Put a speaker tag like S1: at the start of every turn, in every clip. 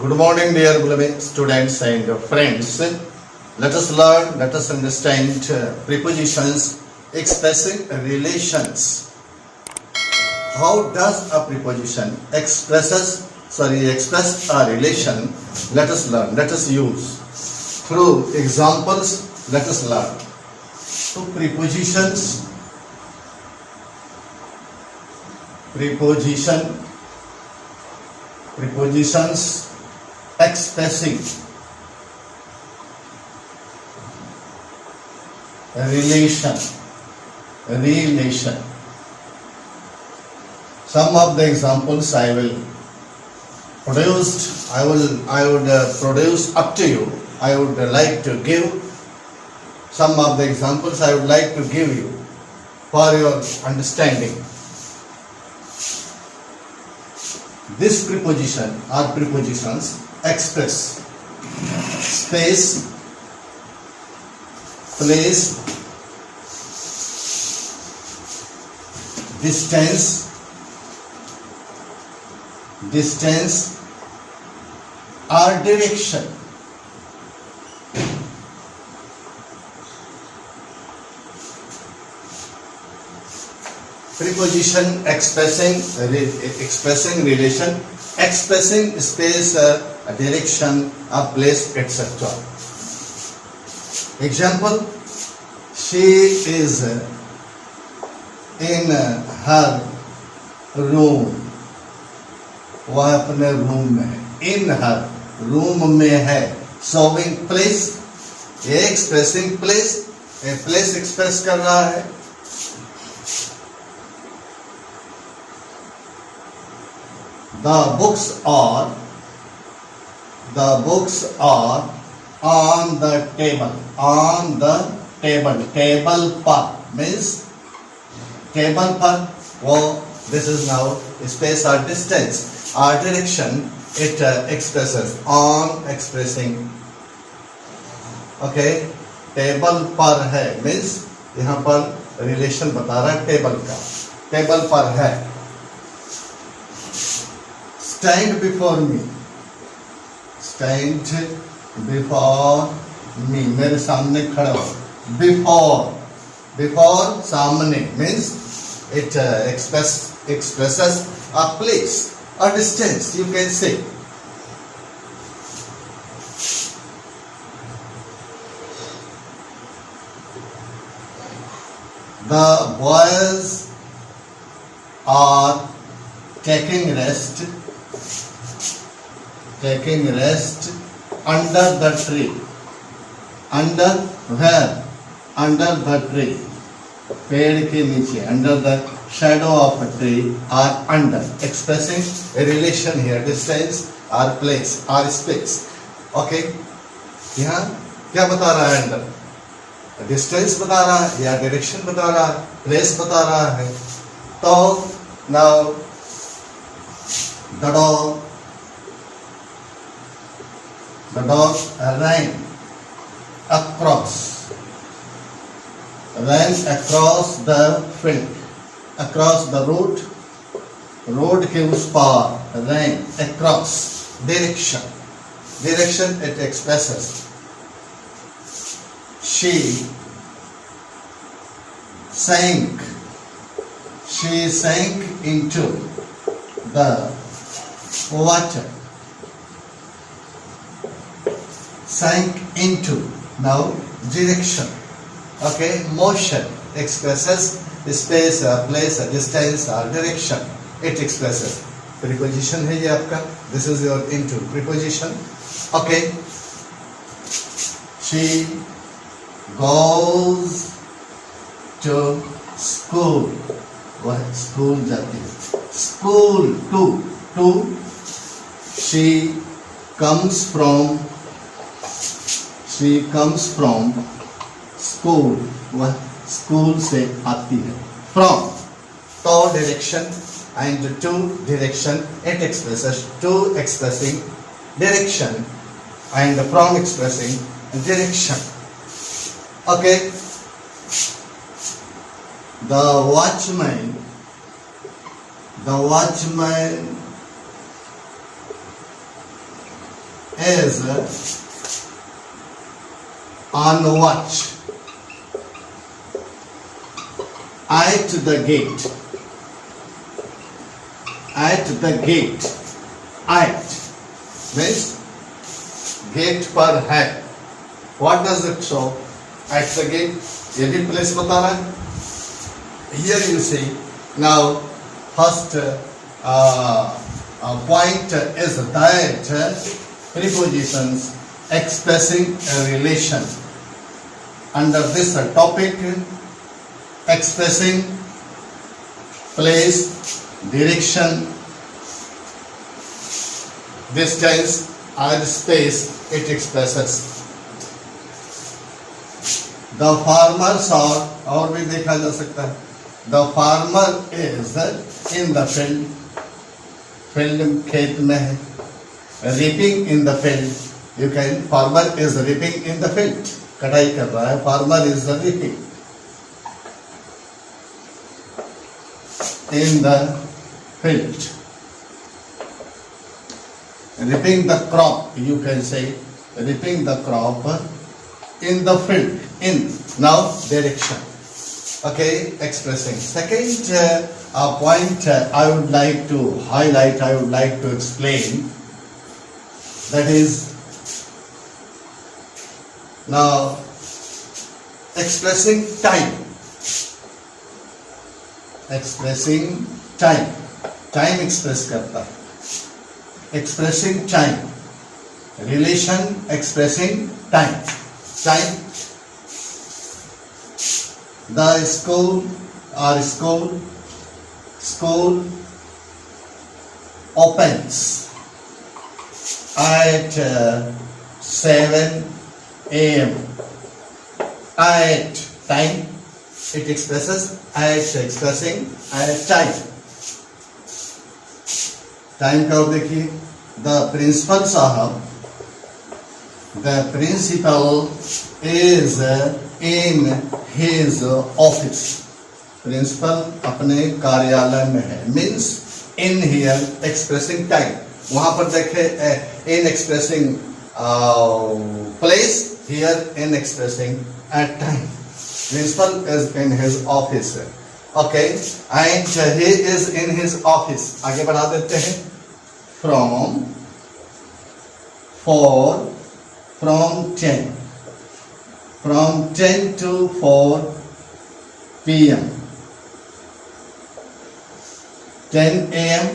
S1: Good morning, dear beloved students and friends. Let us learn, let us understand prepositions expressing relations. How does a preposition express a relation? Let us learn, let us use. Through examples, let us learn. So prepositions expressing relation. Some of the examples I would produce up to you. I would like to give some of the examples I would like to give you for your understanding. This preposition or prepositions express space, place, distance or direction. Preposition expressing relation, expressing space, direction, a place, etc. Example: she is in her room. वह अपने room में है. In her room में है. Showing place, expressing place, a place express कर रहा है. The books are on the table. Table पर means table पर. वो this is now space or distance or direction. It expresses on, expressing. Okay, table पर है means यहाँ पर relation बता रहा है table का. Table पर है. Stand before me. मेरे सामने खड़ा हो. Before सामने means it expresses a place, a distance, you can say. The boys are taking rest under the tree. Under where? Under the tree. पेड़ के नीचे. Under the shadow of a tree or under. Expressing a relation here, distance or place or space. Okay. यहाँ क्या बता रहा है? Under. Distance बता रहा है या direction बता रहा है, place बता रहा है. तो now the dog ran across the field, across the road के उस पार. ran across, direction it expresses. She sank into the water. Sank into, now direction. Okay, motion expresses space, place, distance or direction. It expresses. Preposition है ये आपका. This is your into preposition. Okay. She goes to school. वह school जाती है. School to. She comes from school. वह school से आती है. From to direction and to direction. It expresses to expressing direction and from expressing direction. Okay. The watchman is on watch at the gate. At the gate. At means gate पर है. What does it show? At the gate. ये भी place बता रहा है. Here you see now first point is that prepositions expressing a relation. Under this topic, expressing place, direction, distance or space, it expresses. The farmers are, और भी देखा जा सकता है. The farmer is in the field. Field खेत में है. Reaping in the field. You can, farmer is reaping in the field. कटाई कर रहा है. Farmer is reaping in the field. Reaping the crop, you can say. Reaping the crop in the field. In, now direction. Okay, expressing. Second point I would like to highlight, I would like to explain, that is now expressing time. Expressing time. Time express करता है. Expressing time. Relation expressing time. Time. The school opens at 7 a.m. At time, it expresses at expressing at time. Time का देखिए. The principal साहब, the principal is in his office. Principal अपने कार्यालय में है. Means in here expressing time. वहाँ पर देखे in expressing place, here in expressing at time. Principal is in his office. Okay, and he is in his office. आगे बढ़ा देते हैं. From 10 to 4 p.m. 10 a.m.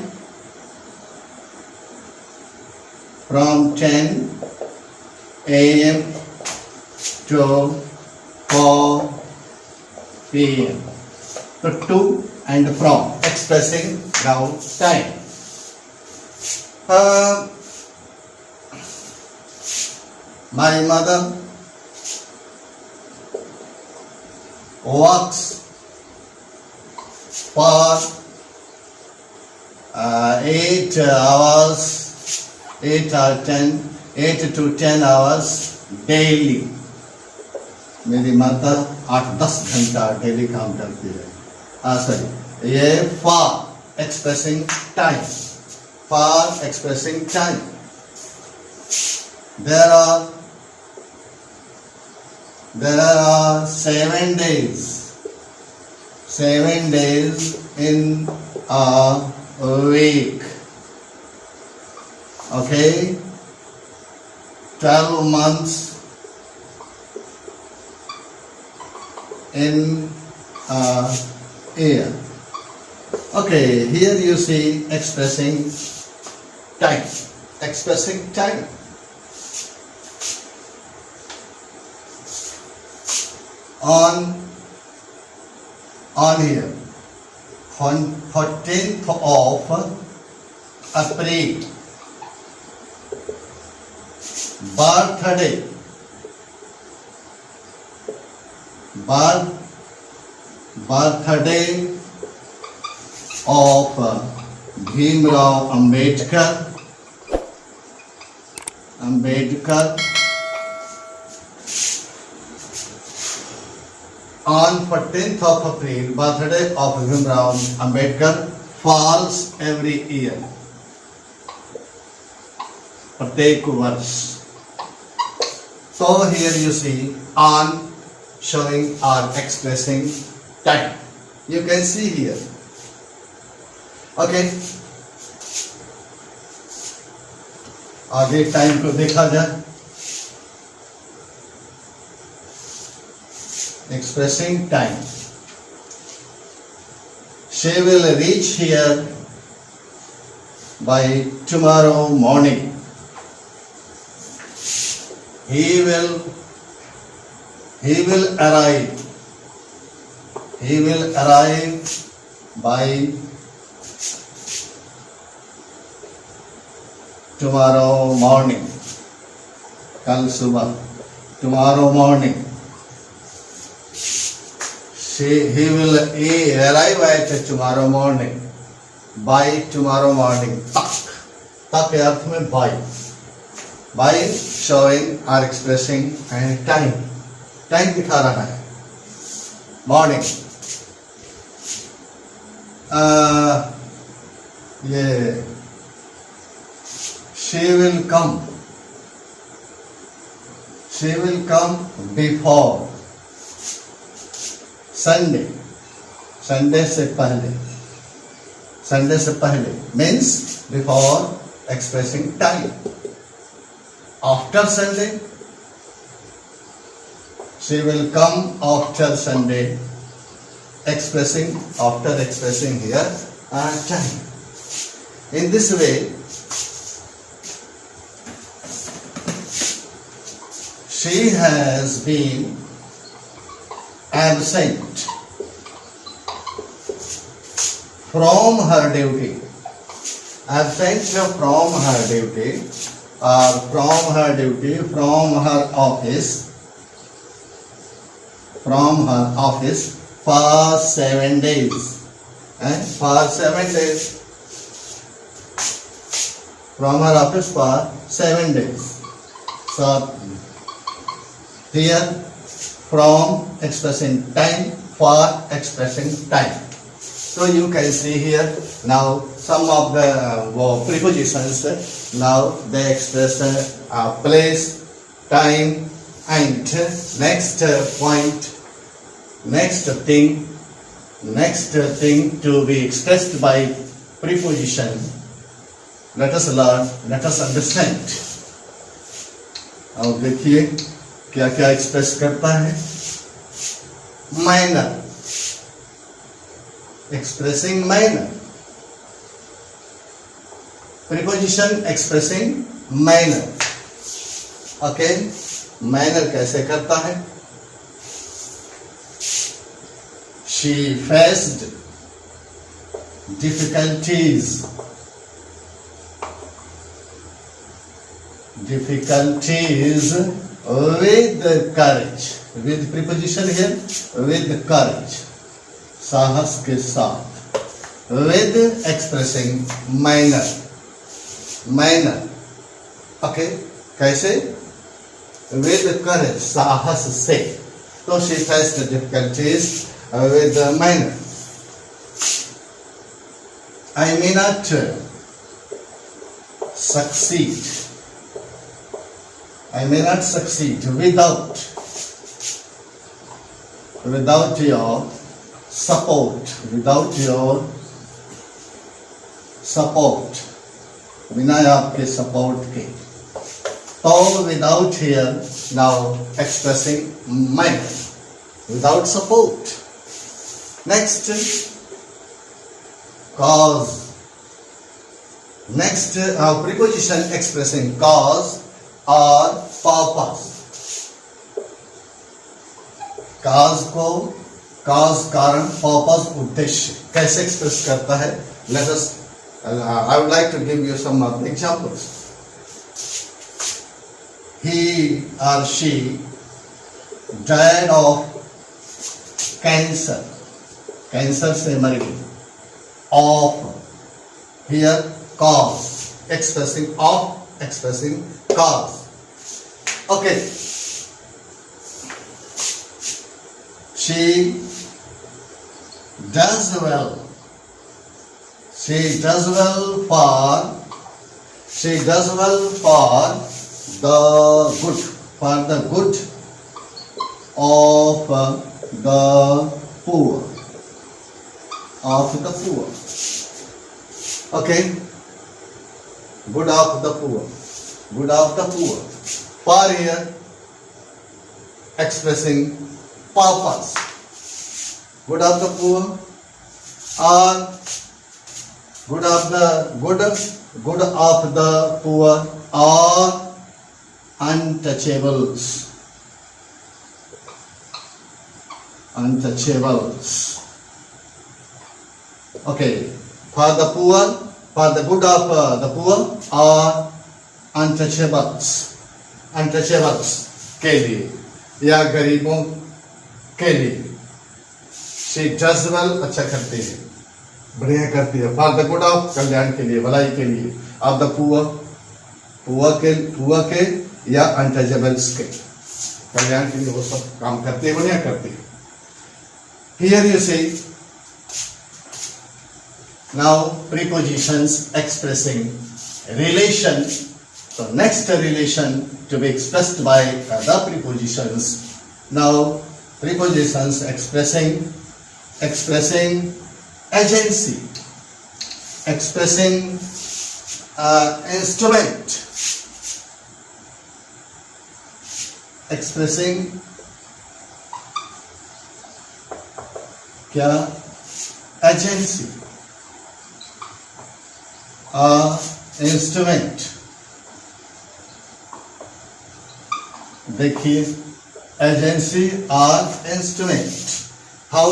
S1: From 10 a.m. to 4 p.m. So to and from expressing now time. My mother works for 8 hours, 8 to 10 hours daily. मेरी माता 8-10 घंटा daily काम करती है. सॉरी, ये for expressing time. For expressing time. There are 7 days. 7 days in a week. Okay? 12 months in a year. Okay, here you see expressing time. Expressing time. On here, on 14th of April, birthday of Bhimrao Ambedkar. On 14th of April, birthday of Bhimrao Ambedkar falls every year. प्रत्येक वर्ष. So here you see on showing or expressing time. You can see here. Okay. आगे time को देखा जाए. Expressing time. She will reach here by tomorrow morning. He will arrive. He will arrive by tomorrow morning. कल सुबह. Tomorrow morning. He will arrive at tomorrow morning. By tomorrow morning. तक के अर्थ में by. By showing or expressing and time. Time दिखा रहा है. Morning. ये she will come. She will come before Sunday. Sunday से पहले. Sunday से पहले means before expressing time. After Sunday, she will come after Sunday, after expressing here time. In this way, she has been absent from her duty. Absent from her duty or from her duty, from her office for 7 days. And for 7 days. From her office for 7 days. So here from expressing time, for expressing time. So you can see here now some of the prepositions. Now they express place, time, and next point, next thing to be expressed by preposition. Let us learn, let us understand. अब देखिए क्या क्या express करता है. Minor. Expressing minor. Preposition expressing minor. Okay. Minor कैसे करता है? She faced difficulties. With courage. With preposition here. With courage. साहस के साथ. With expressing minor. Okay. कैसे? With courage. साहस से. तो she faced difficulties with minor. I may not succeed. I may not succeed without your support. Without your support. बिना आपके support के. तो without here now expressing minor. Without support. Next, cause. Next, preposition expressing cause or purpose. Cause को cause कारण, purpose उद्देश्य कैसे express करता है? Let us. I would like to give you some examples. He or she died of cancer. Cancer से मर गई. Of here cause expressing cause. Okay. She does well. She does well for She does well for the good, of the poor, Okay, good of the poor, For here, expressing purpose. Good of the poor, or good of the poor, or untouchables. Okay, for the poor, for the good of the poor, or untouchables के लिए या गरीबों के लिए. She does well, अच्छा करती है, बढ़िया करती है. For the good of, कल्याण के लिए, भलाई के लिए. Of the poor के या untouchables के कल्याण के लिए वो सब काम करती है, बढ़िया करती है. Here you see now prepositions expressing relation. So next relation to be expressed by the prepositions. Now prepositions expressing agency, expressing instrument, expressing क्या एजेंसी, इंस्ट्रूमेंट. देखिए एजेंसी और instrument. How?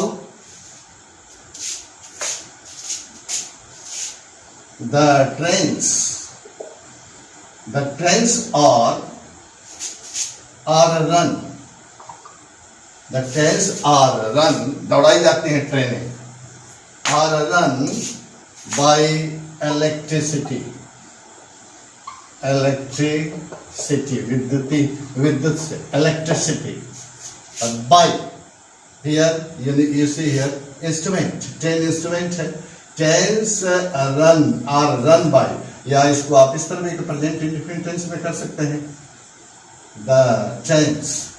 S1: The trains are run. The trains are run, दौड़ाई जाती हैं ट्रेनें. Are run by electricity. विद्युत से, electricity. By here you see here instrument, train instrument है. Trains are run by, या इसको आप इस तरह भी प्रेजेंट इंडेफिनिट टेंस में कर सकते हैं. The trains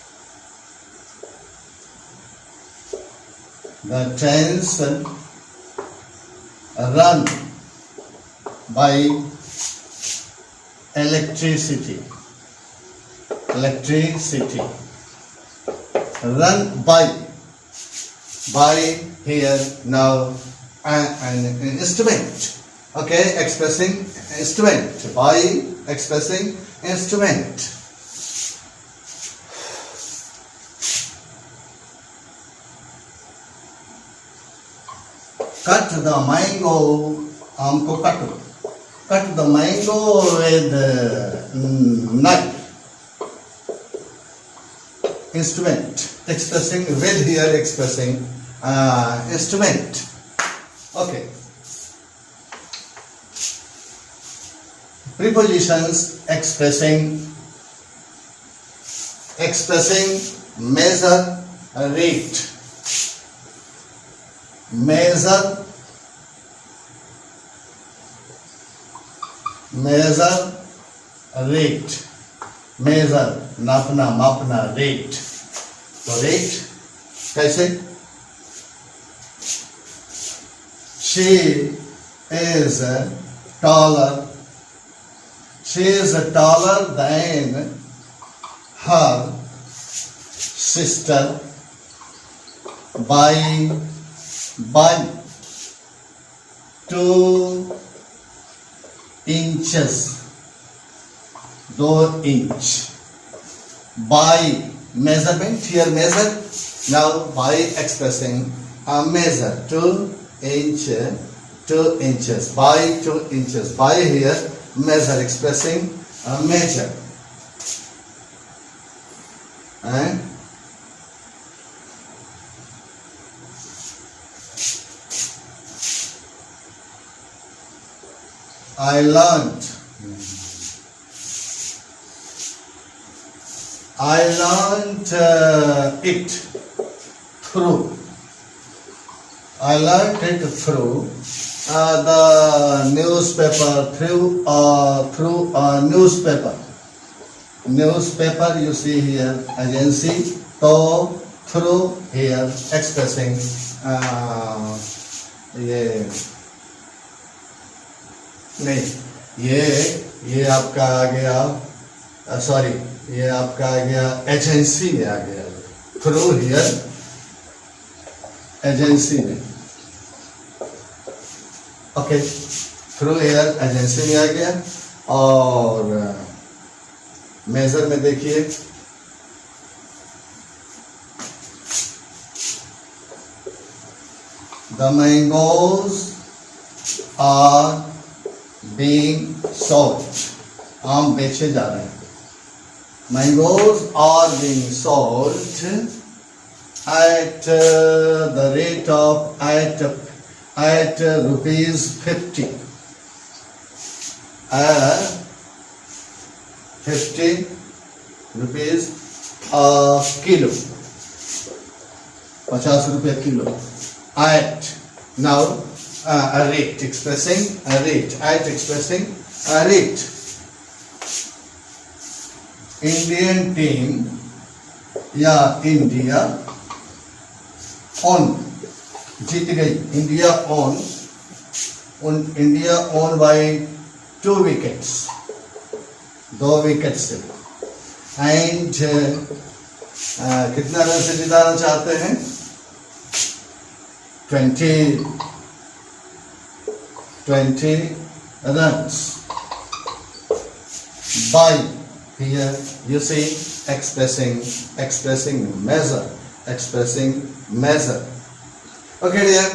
S1: run by electricity. Run by here now an instrument. Okay, expressing instrument, by expressing instrument. Cut the mango, आम को काटो. Cut the mango with knife. Instrument, expressing with here, expressing instrument. Okay. Prepositions expressing measure, rate. Measure, rate. Measure, नापना, मापना. Rate, तो rate कैसे? She is taller than her sister by 2 inches. 2 inch. By measurement, here measure. Now by expressing measure, 2 inches. By 2 inches. By here measure, expressing measure. And I learned it through the newspaper through newspaper. Newspaper you see here agency. So through here expressing ये नहीं ये आपका आ गया sorry ये आपका आ गया agency में आ गया थ्रू हियर एजेंसी में ओके थ्रू हियर एजेंसी में आ गया और मेजर में देखिए the mangoes are being sold आम बेचे जा रहे हैं mangoes are being sold at the rate of at rupees 50 50 rupees a kilo 50 रुपये kilo at now a rate expressing a rate at expressing a rate Indian team या India on जीत गई India on India on by 2 wickets 2 wicket से and कितना run से जिताना चाहते हैं 20 runs by here you see expressing measure okay dear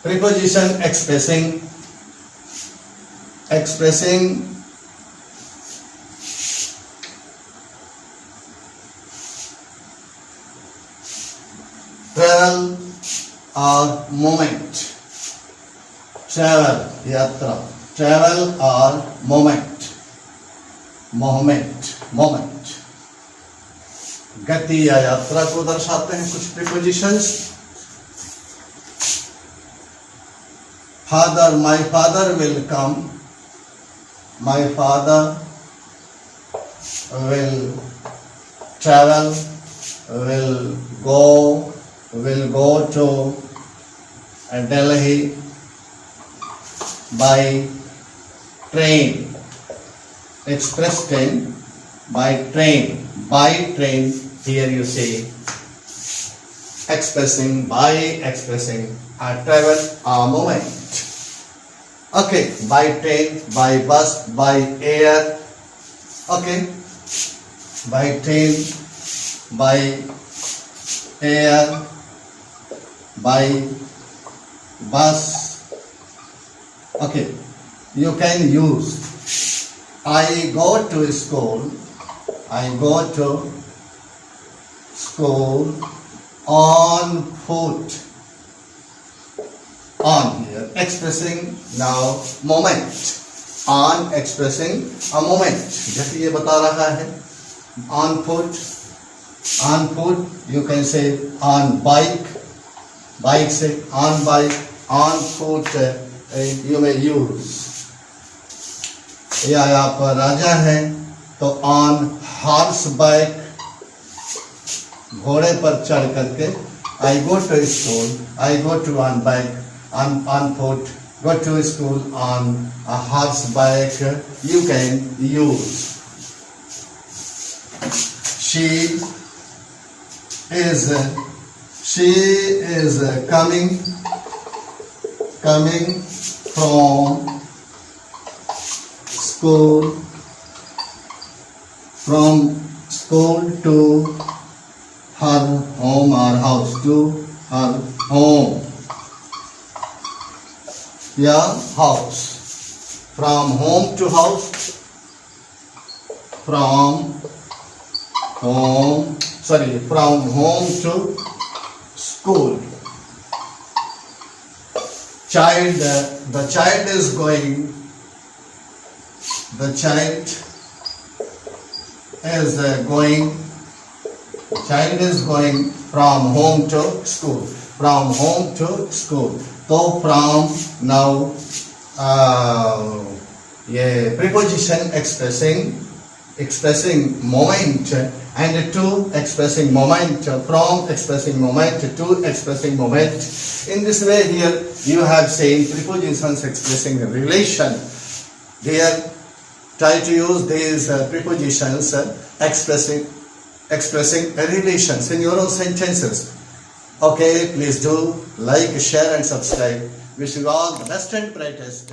S1: preposition expressing travel or moment travel yatra travel or moment गति या यात्रा को दर्शाते हैं कुछ prepositions father my father will come my father will travel will go to Delhi by train express train by train here you see expressing a travel a moment okay by train by bus by air okay by train by air by bus okay you can use I go to school on foot on here expressing now moment on expressing a moment जैसे ये बता रहा है on foot you can say on bike से on bike on foot you may use या आप राजा हैं तो on horse bike घोड़े पर चढ़ करके I go to school I go to on bike on foot go to school on a horse bike you can use she is coming from school to her home or house to her home या house from home to house from home to school the child is going from home to school. From home to school. So from now a preposition expressing moment, and to expressing moment, from expressing moment to expressing moment. In this way here you have seen prepositions expressing a relation. Here try to use these prepositions expressing relations in your own sentences. Okay, please do like, share and subscribe. Wish you all the best and brightest.